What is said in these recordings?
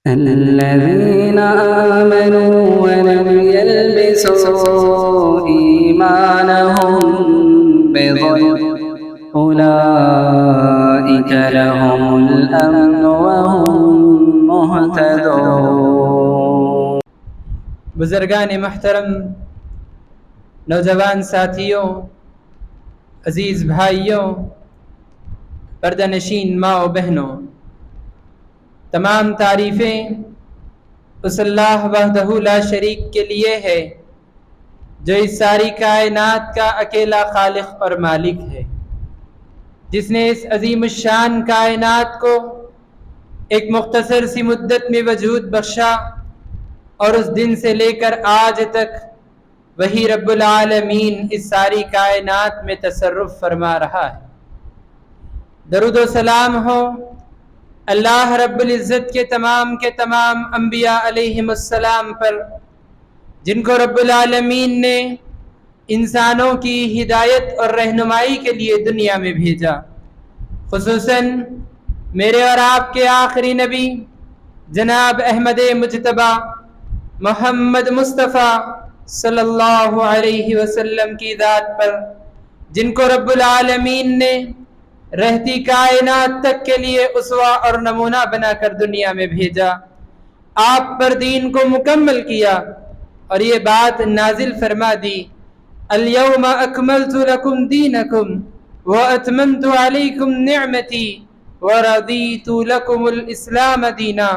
الذين آمنوا ولم يلبسوا إيمانهم بظلم أولئك لهم الأمن وهم مهتدون۔ بزرگان محترم، نوجوان ساتھیوں، عزیز بھائیوں، پردہ نشین ماں و بہنوں، تمام تعریفیں اس اللہ وحدہ لا شریک کے لیے ہے جو اس ساری کائنات کا اکیلا خالق اور مالک ہے، جس نے اس عظیم الشان کائنات کو ایک مختصر سی مدت میں وجود بخشا اور اس دن سے لے کر آج تک وہی رب العالمین اس ساری کائنات میں تصرف فرما رہا ہے۔ درود و سلام ہو اللہ رب العزت کے تمام انبیاء علیہم السلام پر، جن کو رب العالمین نے انسانوں کی ہدایت اور رہنمائی کے لیے دنیا میں بھیجا، خصوصاً میرے اور آپ کے آخری نبی جناب احمد مجتبی محمد مصطفیٰ صلی اللہ علیہ وسلم کی ذات پر، جن کو رب العالمین نے رہتی کائنات تک کے لیے اسوہ اور نمونہ بنا کر دنیا میں بھیجا، آپ پر دین کو مکمل کیا اور یہ بات نازل فرما دی، الیوم اکملت لکم دینکم واتممت علیکم نعمتی ورضیت لکم الاسلام دینا،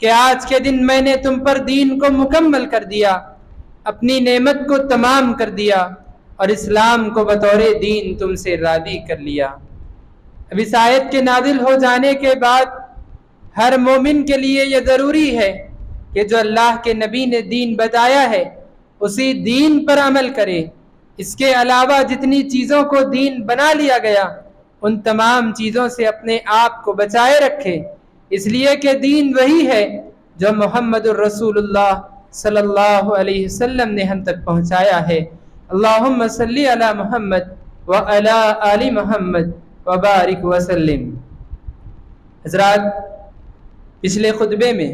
کہ آج کے دن میں نے تم پر دین کو مکمل کر دیا، اپنی نعمت کو تمام کر دیا اور اسلام کو بطور دین تم سے راضی کر لیا۔ اب اس آیت کے نازل ہو جانے کے بعد ہر مومن کے لیے یہ ضروری ہے کہ جو اللہ کے نبی نے دین بتایا ہے اسی دین پر عمل کرے، اس کے علاوہ جتنی چیزوں کو دین بنا لیا گیا ان تمام چیزوں سے اپنے آپ کو بچائے رکھے، اس لیے کہ دین وہی ہے جو محمد الرسول اللہ صلی اللہ علیہ وسلم نے ہم تک پہنچایا ہے۔ اللہم صلی علی محمد وعلی آل محمد وبارک وسلم۔ حضرات، پچھلے خطبے میں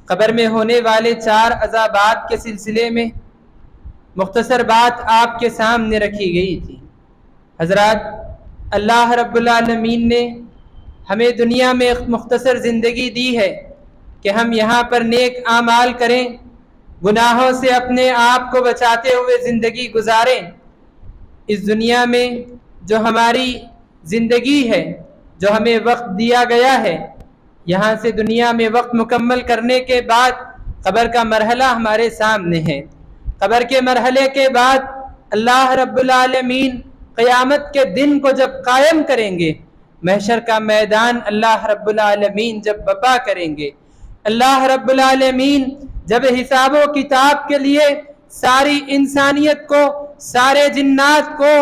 قبر میں ہونے والے 4 عذابات کے سلسلے میں مختصر بات آپ کے سامنے رکھی گئی تھی۔ حضرات، اللہ رب العالمین نے ہمیں دنیا میں ایک مختصر زندگی دی ہے کہ ہم یہاں پر نیک اعمال کریں، گناہوں سے اپنے آپ کو بچاتے ہوئے زندگی گزاریں۔ اس دنیا میں جو ہماری زندگی ہے، جو ہمیں وقت دیا گیا ہے، یہاں سے دنیا میں وقت مکمل کرنے کے بعد قبر کا مرحلہ ہمارے سامنے ہے۔ قبر کے مرحلے کے بعد اللہ رب العالمین قیامت کے دن کو جب قائم کریں گے، محشر کا میدان اللہ رب العالمین جب برپا کریں گے، اللہ رب العالمین جب حساب و کتاب کے لیے ساری انسانیت کو، سارے جنات کو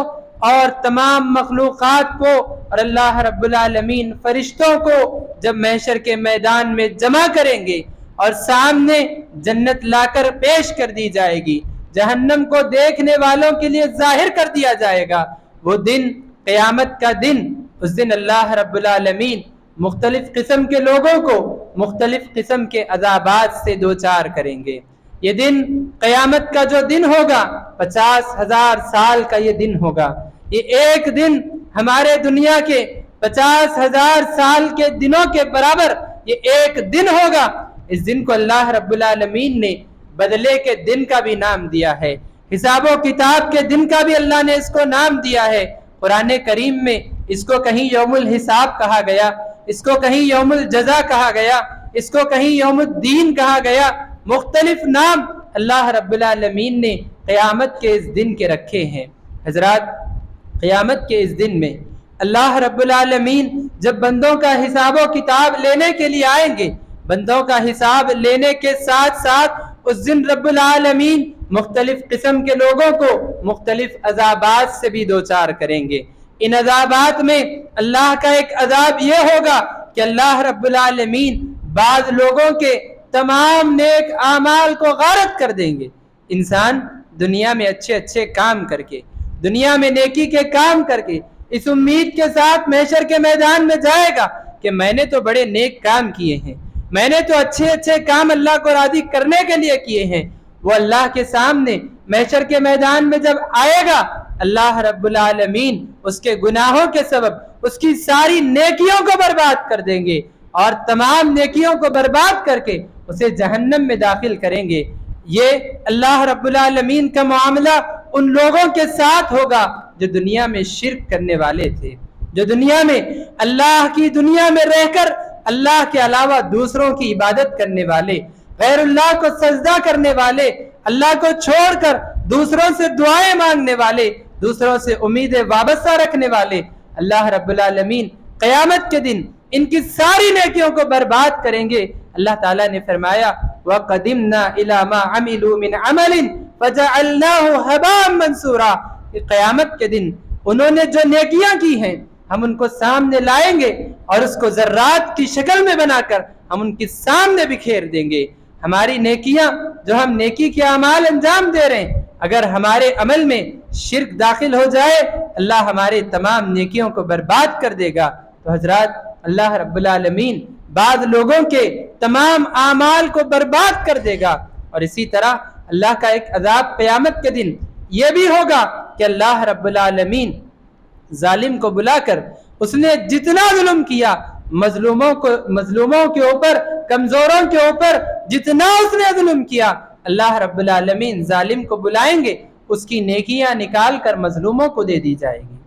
اور تمام مخلوقات کو اور اللہ رب العالمین فرشتوں کو جب محشر کے میدان میں جمع کریں گے اور سامنے جنت لا کر پیش کر دی جائے گی، جہنم کو دیکھنے والوں کے لیے ظاہر کر دیا جائے گا، وہ دن قیامت کا دن، اس دن اللہ رب العالمین مختلف قسم کے لوگوں کو مختلف قسم کے عذابات سے دوچار کریں گے۔ یہ دن قیامت کا جو دن ہوگا 50,000 سال کا یہ دن ہوگا، یہ ایک دن ہمارے دنیا کے 50,000 سال کے دنوں کے برابر یہ ایک دن ہوگا۔ اس دن کو اللہ رب العالمین نے بدلے کے دن کا بھی نام دیا ہے، حساب و کتاب کے دن کا بھی اللہ نے اس کو نام دیا ہے۔ قرآن کریم میں اس کو کہیں یوم الحساب کہا گیا، اس کو کہیں یوم الجزا کہا گیا، اس کو کہیں یوم الدین کہا گیا، مختلف نام اللہ رب العالمین نے قیامت کے اس دن کے رکھے ہیں۔ حضرات، قیامت کے اس دن میں اللہ رب العالمین جب بندوں کا حساب و کتاب لینے کے لیے آئیں گے، بندوں کا حساب لینے کے ساتھ ساتھ اس دن رب العالمین مختلف قسم کے لوگوں کو مختلف عذابات سے بھی دوچار کریں گے۔ ان عذابات میں اللہ کا ایک عذاب یہ ہوگا کہ اللہ رب العالمین بعض لوگوں کے تمام نیک اعمال کو غارت کر دیں گے۔ انسان دنیا میں اچھے اچھے کام کر کے، دنیا میں نیکی کے کام کر کے اس امید کے ساتھ محشر کے میدان میں جائے گا کہ میں نے تو بڑے نیک کام کیے ہیں، میں نے تو اچھے اچھے کام اللہ کو راضی کرنے کے لیے کیے ہیں، وہ اللہ کے سامنے محشر کے میدان میں جب آئے گا اللہ رب العالمین اس کے گناہوں کے سبب اس کی ساری نیکیوں کو برباد کر دیں گے اور تمام نیکیوں کو برباد کر کے اسے جہنم میں داخل کریں گے۔ یہ اللہ رب العالمین کا معاملہ ان لوگوں کے ساتھ ہوگا جو دنیا میں شرک کرنے والے تھے، جو دنیا میں اللہ کی دنیا میں رہ کر اللہ کے علاوہ دوسروں کی عبادت کرنے والے، غیر اللہ کو سجدہ کرنے والے، اللہ کو چھوڑ کر دوسروں سے دعائیں مانگنے والے، دوسروں سے امیدیں وابستہ رکھنے والے، اللہ رب العالمین قیامت کے دن ان کی ساری نیکیوں کو برباد کریں گے۔ اللہ تعالیٰ نے فرمایا وَقَدِمْنَا إِلَى مَا عَمِلُوا مِنْ عَمَلٍ فَجَعَلْنَاهُ هَبَاءً مَنْثُورًا، قیامت کے دن انہوں نے جو نیکیاں کی ہیں ہم ان کو سامنے لائیں گے اور اس کو ذرات کی شکل میں بنا کر ہم ان کے سامنے بکھیر دیں گے۔ ہماری نیکیاں جو ہم نیکی کے اعمال انجام دے رہے ہیں، اگر ہمارے عمل میں شرک داخل ہو جائے اللہ ہمارے تمام نیکیوں کو برباد کر دے گا۔ تو حضرات اللہ رب العالمین بعض لوگوں کے تمام اعمال کو برباد کر دے گا، اور اسی طرح اللہ کا ایک عذاب قیامت کے دن یہ بھی ہوگا کہ اللہ رب العالمین ظالم کو بلا کر اس نے جتنا ظلم کیا مظلوموں کے اوپر، کمزوروں کے اوپر جتنا اس نے ظلم کیا، اللہ رب العالمین ظالم کو بلائیں گے، اس کی نیکیاں نکال کر مظلوموں کو دے دی جائیں گی،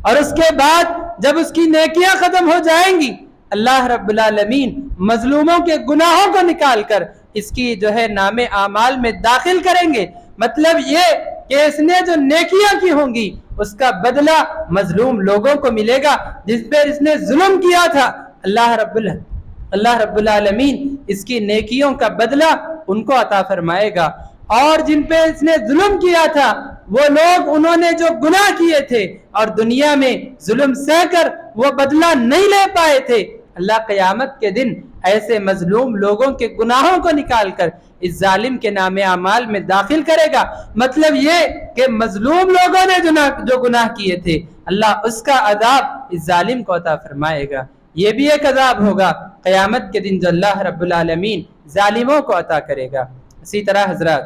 اور اس کے بعد جب اس کی نیکیاں ختم ہو جائیں گی اللہ رب العالمین مظلوموں کے گناہوں کو نکال کر اس کی جو ہے نام اعمال میں داخل کریں گے۔ مطلب یہ کہ اس نے جو نیکیاں کی ہوں گی اس کا بدلہ مظلوم لوگوں کو ملے گا، جس پر اس نے ظلم کیا تھا اللہ رب العالمین اس کی نیکیوں کا بدلہ ان کو عطا فرمائے گا، اور جن پہ اس نے ظلم کیا تھا وہ لوگ انہوں نے جو گناہ کیے تھے اور دنیا میں ظلم سہ کر وہ بدلہ نہیں لے پائے تھے، اللہ قیامت کے دن ایسے مظلوم لوگوں کے گناہوں کو نکال کر اس ظالم کے نام اعمال میں داخل کرے گا۔ مطلب یہ کہ مظلوم لوگوں نے جو گناہ کیے تھے اللہ اس کا عذاب اس ظالم کو عطا فرمائے گا۔ یہ بھی ایک عذاب ہوگا قیامت کے دن جو اللہ رب العالمین ظالموں کو عطا کرے گا۔ اسی طرح حضرات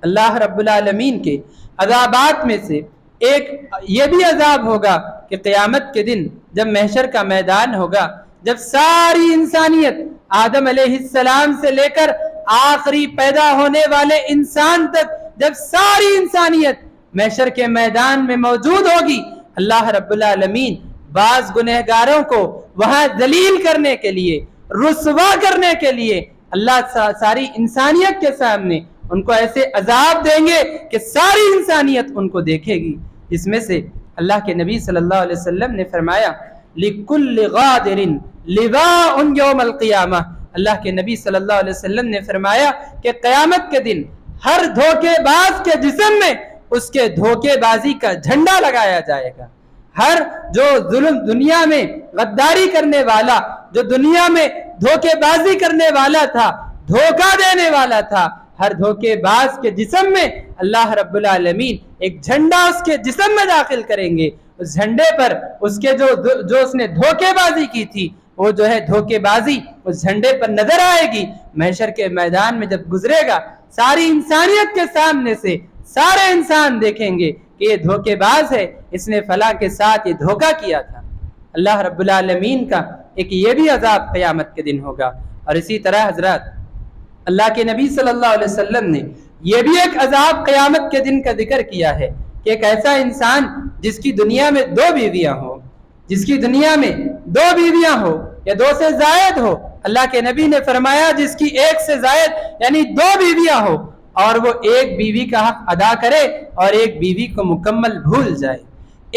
اللہ رب العالمین کے عذابات میں سے ایک یہ بھی عذاب ہوگا کہ قیامت کے دن جب محشر کا میدان ہوگا، جب ساری انسانیت آدم علیہ السلام سے لے کر آخری پیدا ہونے والے انسان تک جب ساری انسانیت محشر کے میدان میں موجود ہوگی، اللہ رب العالمین بعض گنہگاروں کو وہاں ذلیل کرنے کے لیے، رسوا کرنے کے لیے اللہ ساری انسانیت کے سامنے ان کو ایسے عذاب دیں گے کہ ساری انسانیت ان کو دیکھے گی۔ اس میں سے اللہ کے نبی صلی اللہ علیہ وسلم نے فرمایا لِكُلِّ غَادِرٍ لِوَاءٌ يَوْمَ الْقِيَامَةِ، اللہ کے نبی صلی اللہ علیہ وسلم نے فرمایا کہ قیامت کے دن ہر دھوکے باز کے جسم میں اس کے دھوکے بازی کا جھنڈا لگایا جائے گا۔ ہر جو ظلم دنیا میں غداری کرنے والا، جو دنیا میں دھوکے بازی کرنے والا تھا، دھوکہ دینے والا تھا، ہر دھوکے باز کے جسم میں اللہ رب العالمین ایک جھنڈا اس کے جسم میں داخل کریں گے۔ اس جھنڈے پر اس کے جو اس نے دھوکے بازی کی تھی وہ جو ہے دھوکے بازی اس جھنڈے پر نظر آئے گی۔ محشر کے میدان میں جب گزرے گا ساری انسانیت کے سامنے سے سارے انسان دیکھیں گے کہ یہ دھوکے باز ہے، اس نے فلاں کے ساتھ یہ دھوکہ کیا تھا۔ اللہ رب العالمین کا ایک یہ بھی عذاب قیامت کے دن ہوگا۔ اور اسی طرح حضرات اللہ کے نبی صلی اللہ علیہ وسلم نے یہ بھی ایک عذاب قیامت کے دن کا ذکر کیا ہے کہ ایک ایسا انسان جس کی دنیا میں 2 بیویاں ہو، جس کی دنیا میں 2 بیویاں ہو یا 2 سے زائد ہو، اللہ کے نبی نے فرمایا جس کی 1 سے زائد یعنی 2 بیویاں ہو اور وہ ایک بیوی کا حق ادا کرے اور ایک بیوی کو مکمل بھول جائے،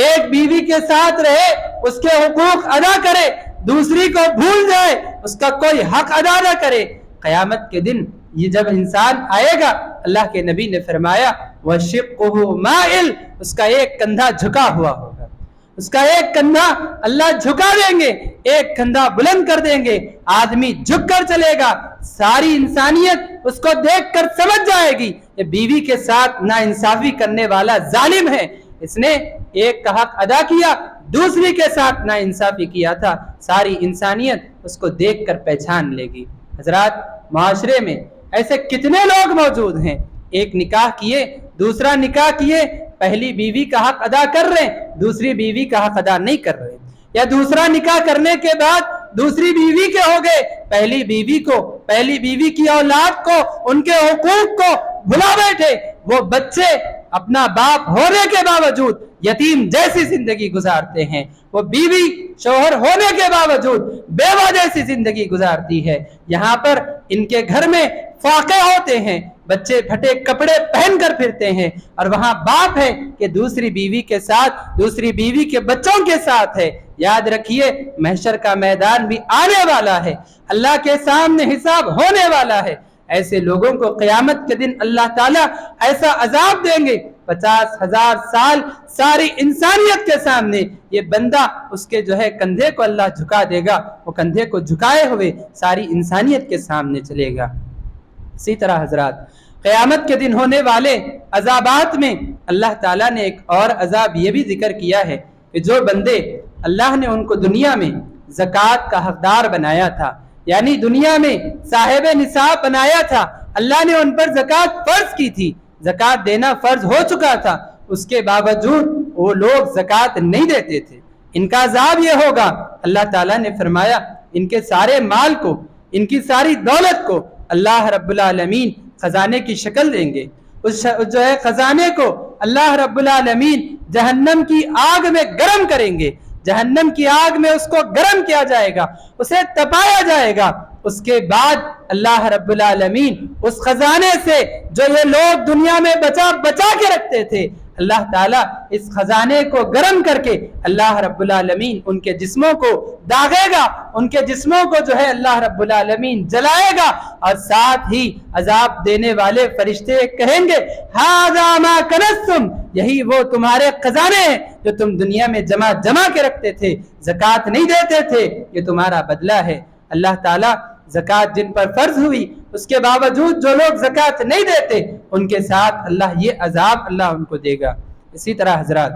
ایک بیوی کے ساتھ رہے، اس کے حقوق ادا کرے، دوسری کو بھول جائے، اس کا کوئی حق ادا نہ کرے، قیامت کے دن یہ جب انسان آئے گا اللہ کے نبی نے فرمایا وَشِقُّهُ مَائِلٌ، اس کا ایک کندھا جھکا ہوا ہوگا، اس کا ایک کندھا اللہ جھکا دیں گے، ایک کندھا بلند کر دیں گے، آدمی جھک کر چلے گا، ساری انسانیت اس کو دیکھ کر سمجھ جائے گی یہ بیوی کے ساتھ ناانصافی کرنے والا ظالم ہے، اس نے ایک کا حق ادا کیا، دوسری کے ساتھ ناانصافی کیا تھا، ساری انسانیت اس کو دیکھ کر پہچان لے گی۔ حضرات معاشرے میں ایسے کتنے لوگ موجود ہیں، ایک نکاح کیے، دوسرا نکاح کیے، پہلی بیوی کا حق ادا کر رہے ہیں، دوسری بیوی کا حق ادا نہیں کر رہے، یا دوسرا نکاح کرنے کے بعد دوسری بیوی کے ہو گئے، پہلی بیوی کی اولاد کو، ان کے حقوق کو بھلا بیٹھے، وہ بچے اپنا باپ ہونے کے باوجود یتیم جیسی زندگی گزارتے ہیں، وہ بیوی شوہر ہونے کے باوجود بیوہ جیسی زندگی گزارتی ہے۔ یہاں پر ان کے گھر میں فاقے ہوتے ہیں، بچے پھٹے کپڑے پہن کر پھرتے ہیں، اور وہاں باپ ہے کہ دوسری بیوی کے ساتھ، دوسری بیوی کے بچوں کے ساتھ ہے۔ یاد رکھیے محشر کا میدان بھی آنے والا ہے، اللہ کے سامنے حساب ہونے والا ہے۔ ایسے لوگوں کو قیامت کے دن اللہ تعالیٰ ایسا عذاب دیں گے، 50,000 سال ساری انسانیت کے سامنے یہ بندہ اس کے کندھے کو اللہ جھکا دے گا، وہ کندھے کو جھکائے ہوئے ساری انسانیت کے سامنے چلے گا۔ اسی طرح حضرات قیامت کے دن ہونے والے عذابات میں اللہ تعالیٰ نے ایک اور عذاب یہ بھی ذکر کیا ہے کہ جو بندے اللہ نے ان کو دنیا میں زکوٰۃ کا حقدار بنایا تھا، یعنی دنیا میں صاحب نصاب بنایا تھا، اللہ نے ان پر زکوٰۃ فرض کی تھی، زکوٰۃ دینا فرض ہو چکا تھا، اس کے باوجود وہ لوگ زکوٰۃ نہیں دیتے تھے، ان کا عذاب یہ ہوگا۔ اللہ تعالیٰ نے فرمایا ان کے سارے مال کو، ان کی ساری دولت کو اللہ رب العالمین خزانے کی شکل دیں گے، اس خزانے کو اللہ رب العالمین جہنم کی آگ میں گرم کریں گے، جہنم کی آگ میں اس کو گرم کیا جائے گا، اسے تپایا جائے گا۔ اس کے بعد اللہ رب العالمین اس خزانے سے جو یہ لوگ دنیا میں بچا کے رکھتے تھے، اللہ تعالیٰ اس خزانے کو گرم کر کے اللہ رب العالمین ان کے جسموں کو داغے گا، ان کے جسموں کو اللہ رب العالمین جلائے گا، اور ساتھ ہی عذاب دینے والے فرشتے کہیں گے ھذا ما کنزتم، یہی وہ تمہارے خزانے ہیں جو تم دنیا میں جمع کے رکھتے تھے، زکوٰۃ نہیں دیتے تھے، یہ تمہارا بدلہ ہے۔ اللہ تعالیٰ زکوٰۃ جن پر فرض ہوئی اس کے باوجود جو لوگ زکوٰۃ نہیں دیتے ان کے ساتھ اللہ یہ عذاب اللہ ان کو دے گا۔ اسی طرح حضرات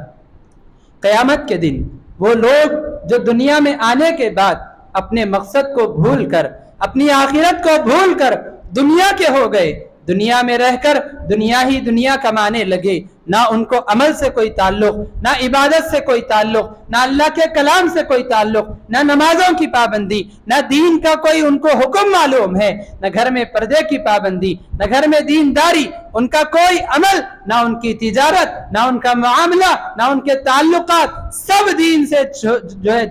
قیامت کے دن وہ لوگ جو دنیا میں آنے کے بعد اپنے مقصد کو بھول کر، اپنی آخرت کو بھول کر دنیا کے ہو گئے، دنیا میں رہ کر دنیا کمانے لگے، نہ ان کو عمل سے کوئی تعلق، نہ عبادت سے کوئی تعلق، نہ اللہ کے کلام سے کوئی تعلق، نہ نمازوں کی پابندی، نہ دین کا کوئی ان کو حکم معلوم ہے، نہ گھر میں پردے کی پابندی، نہ گھر میں دینداری، ان کا کوئی عمل، نہ ان کی تجارت، نہ ان کا معاملہ، نہ ان کے تعلقات، سب دین سے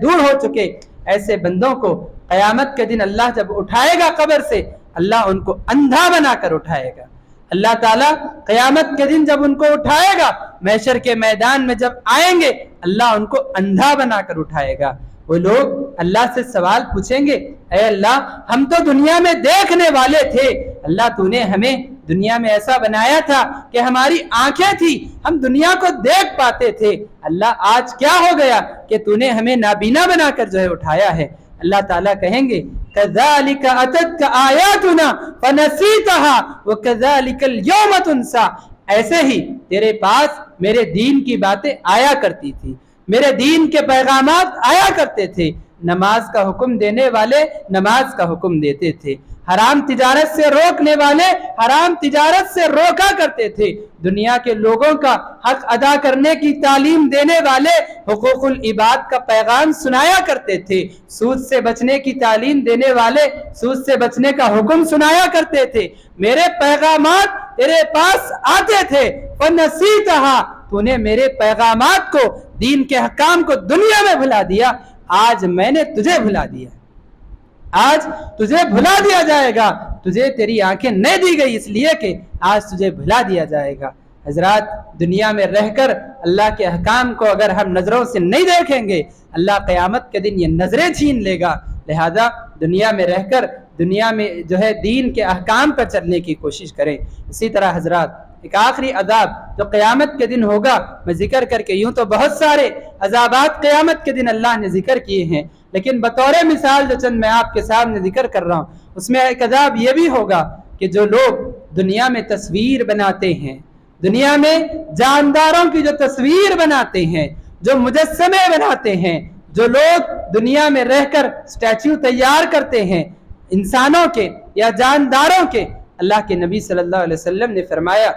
دور ہو چکے۔ ایسے بندوں کو قیامت کے دن اللہ جب اٹھائے گا قبر سے، اللہ ان کو اندھا بنا کر اٹھائے گا۔ اللہ تعالیٰ قیامت کے دن جب ان کو اٹھائے گا، محشر کے میدان میں جب آئیں گے، اللہ ان کو اندھا بنا کر اٹھائے گا۔ وہ لوگ اللہ سے سوال پوچھیں گے، اے اللہ ہم تو دنیا میں دیکھنے والے تھے، اللہ تو نے ہمیں دنیا میں ایسا بنایا تھا کہ ہماری آنکھیں تھی، ہم دنیا کو دیکھ پاتے تھے، اللہ آج کیا ہو گیا کہ تو نے ہمیں نابینا بنا کر اٹھایا ہے۔ اللہ تعالیٰ کہیں گے کذالک اتتک آیاتنا فنسیتها وکذالک اليوم تنسا، ایسے ہی تیرے پاس میرے دین کی باتیں آیا کرتی تھی، میرے دین کے پیغامات آیا کرتے تھے، نماز کا حکم دینے والے نماز کا حکم دیتے تھے، حرام تجارت سے روکنے والے حرام تجارت سے روکا کرتے تھے، دنیا کے لوگوں کا حق ادا کرنے کی تعلیم دینے والے حقوق العباد کا پیغام سنایا کرتے تھے، سود سے بچنے کی تعلیم دینے والے سود سے بچنے کا حکم سنایا کرتے تھے، میرے پیغامات تیرے پاس آتے تھے، فنسیتها، تو نے میرے پیغامات کو، دین کے حکام کو دنیا میں بھلا دیا، آج میں نے تجھے بھلا دیا، آج تجھے بھلا دیا جائے گا، تجھے تیری آنکھیں نہیں دی گئی اس لیے کہ آج تجھے بھلا دیا جائے گا۔ حضرات دنیا میں رہ کر اللہ کے احکام کو اگر ہم نظروں سے نہیں دیکھیں گے، اللہ قیامت کے دن یہ نظریں چھین لے گا، لہذا دنیا میں رہ کر دنیا میں دین کے احکام پر چلنے کی کوشش کریں۔ اسی طرح حضرات ایک آخری عذاب جو قیامت کے دن ہوگا، میں ذکر کر کے یوں تو بہت سارے عذابات قیامت کے دن اللہ نے ذکر کیے ہیں، لیکن بطور مثال جو چند میں آپ کے سامنے ذکر کر رہا ہوں، اس میں ایک عذاب یہ بھی ہوگا کہ جو لوگ دنیا میں تصویر بناتے ہیں، دنیا میں جانداروں کی جو تصویر بناتے ہیں، جو مجسمے بناتے ہیں، جو لوگ دنیا میں رہ کر اسٹیچو تیار کرتے ہیں، انسانوں کے یا جانداروں کے، اللہ کے نبی صلی اللہ علیہ وسلم نے فرمایا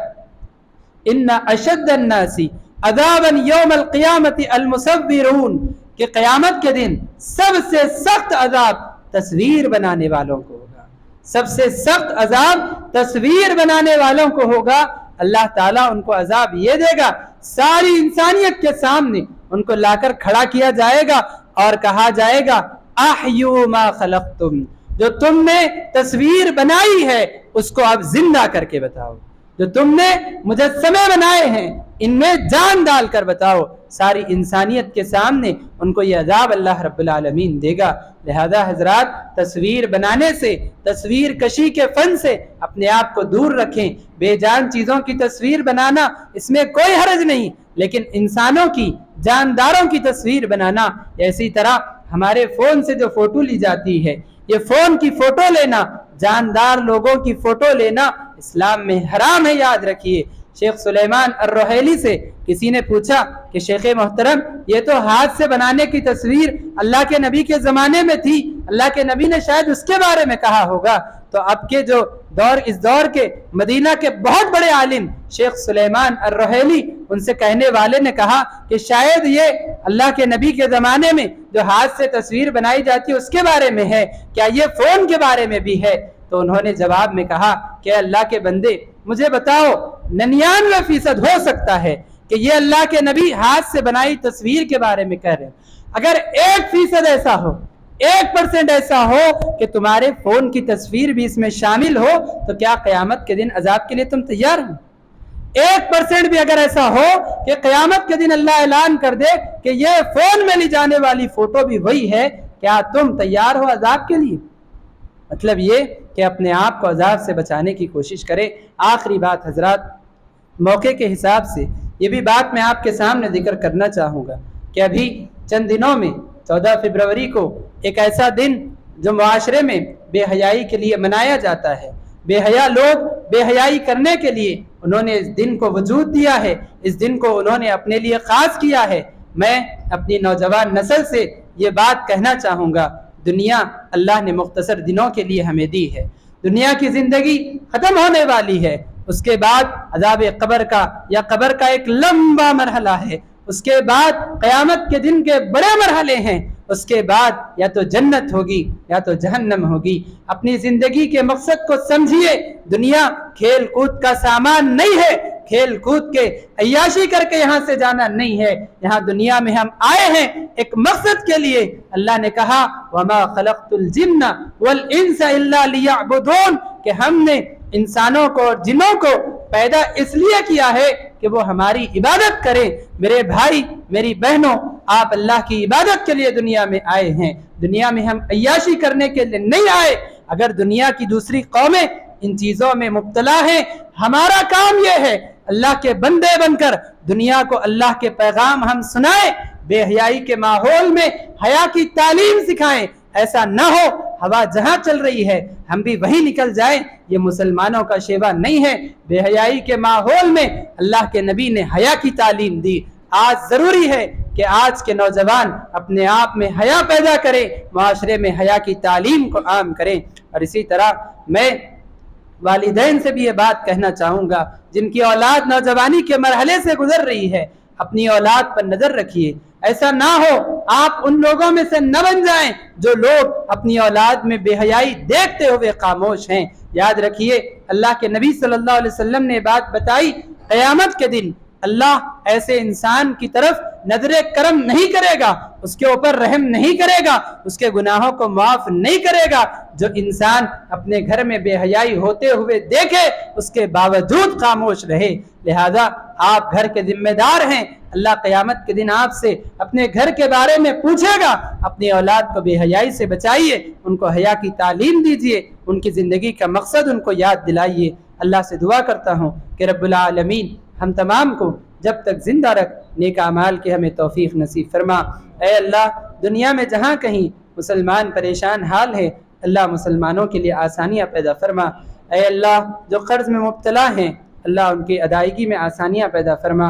ان اشد الناس عذابا یوم القیامت المصورون، کہ قیامت کے دن سب سے سخت عذاب تصویر بنانے والوں کو ہوگا، سب سے سخت عذاب تصویر بنانے والوں کو ہوگا۔ اللہ تعالیٰ ان کو عذاب یہ دے گا، ساری انسانیت کے سامنے ان کو لا کر کھڑا کیا جائے گا اور کہا جائے گا احیوا ما خلقتم، جو تم نے تصویر بنائی ہے اس کو اب زندہ کر کے بتاؤ، جو تم نے مجسمے بنائے ہیں ان میں جان ڈال کر بتاؤ۔ ساری انسانیت کے سامنے ان کو یہ عذاب اللہ رب العالمین دے گا۔ لہذا حضرات، تصویر بنانے سے، تصویر کشی کے فن سے اپنے آپ کو دور رکھیں۔ بے جان چیزوں کی تصویر بنانا اس میں کوئی حرج نہیں، لیکن انسانوں کی، جانداروں کی تصویر بنانا، اسی طرح ہمارے فون سے جو فوٹو لی جاتی ہے، یہ فون کی فوٹو لینا، جاندار لوگوں کی فوٹو لینا اسلام میں حرام ہے، یاد رکھیے۔ شیخ سلیمان الرحیلی سے کسی نے پوچھا کہ شیخ محترم، یہ تو ہاتھ سے بنانے کی تصویر اللہ کے نبی کے زمانے میں تھی، اللہ کے نبی نے شاید اس کے بارے میں کہا ہوگا، تو اب کے جو دور، اس دور کے مدینہ کے بہت بڑے عالم شیخ سلیمان الرحیلی، ان سے کہنے والے نے کہا کہ شاید یہ اللہ کے نبی کے زمانے میں جو ہاتھ سے تصویر بنائی جاتی ہے اس کے بارے میں ہے، کیا یہ فون کے بارے میں بھی ہے؟ تو انہوں نے جواب میں کہا کہ اللہ کے بندے، مجھے بتاؤ 99% ہو سکتا ہے کہ یہ اللہ کے نبی ہاتھ سے بنائی تصویر کے بارے میں کہہ رہے ہیں، اگر 1% ایسا ہو، 1% ایسا ہو کہ تمہارے فون کی تصویر بھی اس میں شامل ہو، تو کیا قیامت کے دن عذاب کے لیے تم تیار ہو؟ 1% بھی اگر ایسا ہو کہ قیامت کے دن اللہ اعلان کر دے کہ یہ فون میں لی جانے والی فوٹو بھی وہی ہے، کیا تم تیار ہو عذاب کے لیے؟ مطلب یہ کہ اپنے آپ کو عذاب سے بچانے کی کوشش کریں۔ آخری بات حضرات، موقع کے حساب سے یہ بھی بات میں آپ کے سامنے ذکر کرنا چاہوں گا کہ ابھی چند دنوں میں 14 فروری کو ایک ایسا دن جو معاشرے میں بے حیائی کے لیے منایا جاتا ہے، بے حیا لوگ بے حیائی کرنے کے لیے انہوں نے اس دن کو وجود دیا ہے، اس دن کو انہوں نے اپنے لیے خاص کیا ہے۔ میں اپنی نوجوان نسل سے یہ بات کہنا چاہوں گا، دنیا اللہ نے مختصر دنوں کے لیے ہمیں دی ہے، دنیا کی زندگی ختم ہونے والی ہے، اس کے بعد عذاب قبر کا یا قبر کا ایک لمبا مرحلہ ہے، اس کے بعد قیامت کے دن کے بڑے مرحلے ہیں، اس کے بعد یا تو جنت ہوگی یا تو جہنم ہوگی۔ اپنی زندگی کے مقصد کو سمجھیے، دنیا کھیل کود کا سامان نہیں ہے، کھیل کود کے عیاشی کر کے یہاں سے جانا نہیں ہے، یہاں دنیا میں ہم آئے ہیں ایک مقصد کے لیے۔ اللہ نے کہا وَمَا خَلَقْتُ الْجِنَّ وَالْإِنسَ إِلَّا لِيَعْبُدُونَ، کہ ہم نے انسانوں کو اور جنوں کو پیدا اس لیے کیا ہے کہ وہ ہماری عبادت کریں۔ میرے بھائی، میری بہنوں، آپ اللہ کی عبادت کے لیے دنیا میں آئے ہیں، دنیا میں ہم عیاشی کرنے کے لیے نہیں آئے۔ اگر دنیا کی دوسری قومیں ان چیزوں میں مبتلا ہیں، ہمارا کام یہ ہے اللہ کے بندے بن کر دنیا کو اللہ کے پیغام ہم سنائیں، بے حیائی کے ماحول میں حیا کی تعلیم سکھائیں۔ ایسا نہ ہو ہوا جہاں چل رہی ہے ہم بھی وہیں نکل جائیں، یہ مسلمانوں کا شیوا نہیں ہے۔ بے حیائی کے ماحول میں اللہ کے نبی نے حیا کی تعلیم دی۔ آج ضروری ہے کہ آج کے نوجوان اپنے آپ میں حیا پیدا کریں، معاشرے میں حیا کی تعلیم کو عام کریں۔ اور اسی طرح میں والدین سے بھی یہ بات کہنا چاہوں گا جن کی اولاد نوجوانی کے مرحلے سے گزر رہی ہے، اپنی اولاد پر نظر رکھیے، ایسا نہ ہو آپ ان لوگوں میں سے نہ بن جائیں جو لوگ اپنی اولاد میں بے حیائی دیکھتے ہوئے خاموش ہیں۔ یاد رکھیے اللہ کے نبی صلی اللہ علیہ وسلم نے بات بتائی، قیامت کے دن اللہ ایسے انسان کی طرف نظر کرم نہیں کرے گا، اس کے اوپر رحم نہیں کرے گا، اس کے گناہوں کو معاف نہیں کرے گا جو انسان اپنے گھر میں بے حیائی ہوتے ہوئے دیکھے اس کے باوجود خاموش رہے۔ لہذا آپ گھر کے ذمہ دار ہیں، اللہ قیامت کے دن آپ سے اپنے گھر کے بارے میں پوچھے گا۔ اپنی اولاد کو بے حیائی سے بچائیے، ان کو حیا کی تعلیم دیجیے، ان کی زندگی کا مقصد ان کو یاد دلائیے۔ اللہ سے دعا کرتا ہوں کہ رب العالمین ہم تمام کو جب تک زندہ رکھ نیک اعمال کے ہمیں توفیق نصیب فرما۔ اے اللہ، دنیا میں جہاں کہیں مسلمان پریشان حال ہے، اللہ مسلمانوں کے لیے آسانیاں پیدا فرما۔ اے اللہ، جو قرض میں مبتلا ہیں اللہ ان کی ادائیگی میں آسانیاں پیدا فرما۔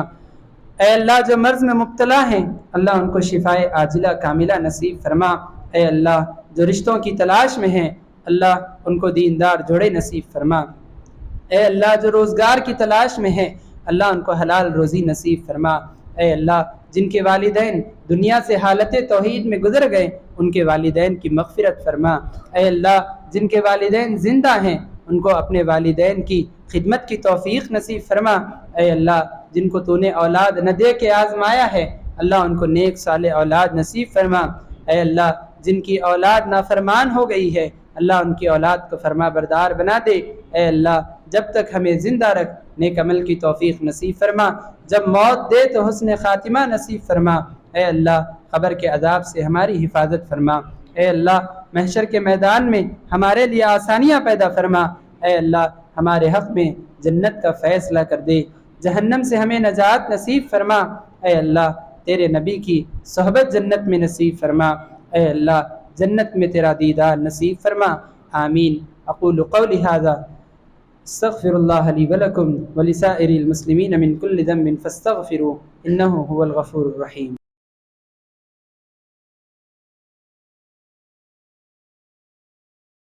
اے اللہ، جو مرض میں مبتلا ہیں اللہ ان کو شفائے عاجلہ کاملہ نصیب فرما۔ اے اللہ، جو رشتوں کی تلاش میں ہیں اللہ ان کو دیندار جوڑے نصیب فرما۔ اے اللہ جو روزگار کی تلاش میں ہے اللہ ان کو حلال روزی نصیب فرما۔ اے اللہ جن کے والدین دنیا سے حالت توحید میں گزر گئے ان کے والدین کی مغفرت فرما۔ اے اللہ جن کے والدین زندہ ہیں ان کو اپنے والدین کی خدمت کی توفیق نصیب فرما۔ اے اللہ جن کو تو نے اولاد نہ دے کے آزمایا ہے اللہ ان کو نیک صالح اولاد نصیب فرما۔ اے اللہ جن کی اولاد نافرمان ہو گئی ہے اللہ ان کی اولاد کو فرما بردار بنا دے۔ اے اللہ جب تک ہمیں زندہ رکھ نیک عمل کی توفیق نصیب فرما، جب موت دے تو حسن خاتمہ نصیب فرما۔ اے اللہ قبر کے عذاب سے ہماری حفاظت فرما۔ اے اللہ محشر کے میدان میں ہمارے لیے آسانیاں پیدا فرما۔ اے اللہ ہمارے حق میں جنت کا فیصلہ کر دے، جہنم سے ہمیں نجات نصیب فرما۔ اے اللہ تیرے نبی کی صحبت جنت میں نصیب فرما۔ اے اللہ جنت میں تیرا دیدار نصیب فرما۔ آمین۔ اقول قولی ھذا استغفر اللہ لی ولکم ولسائر المسلمین من کل ذنب فاستغفروہ انہ هو الغفور الرحیم۔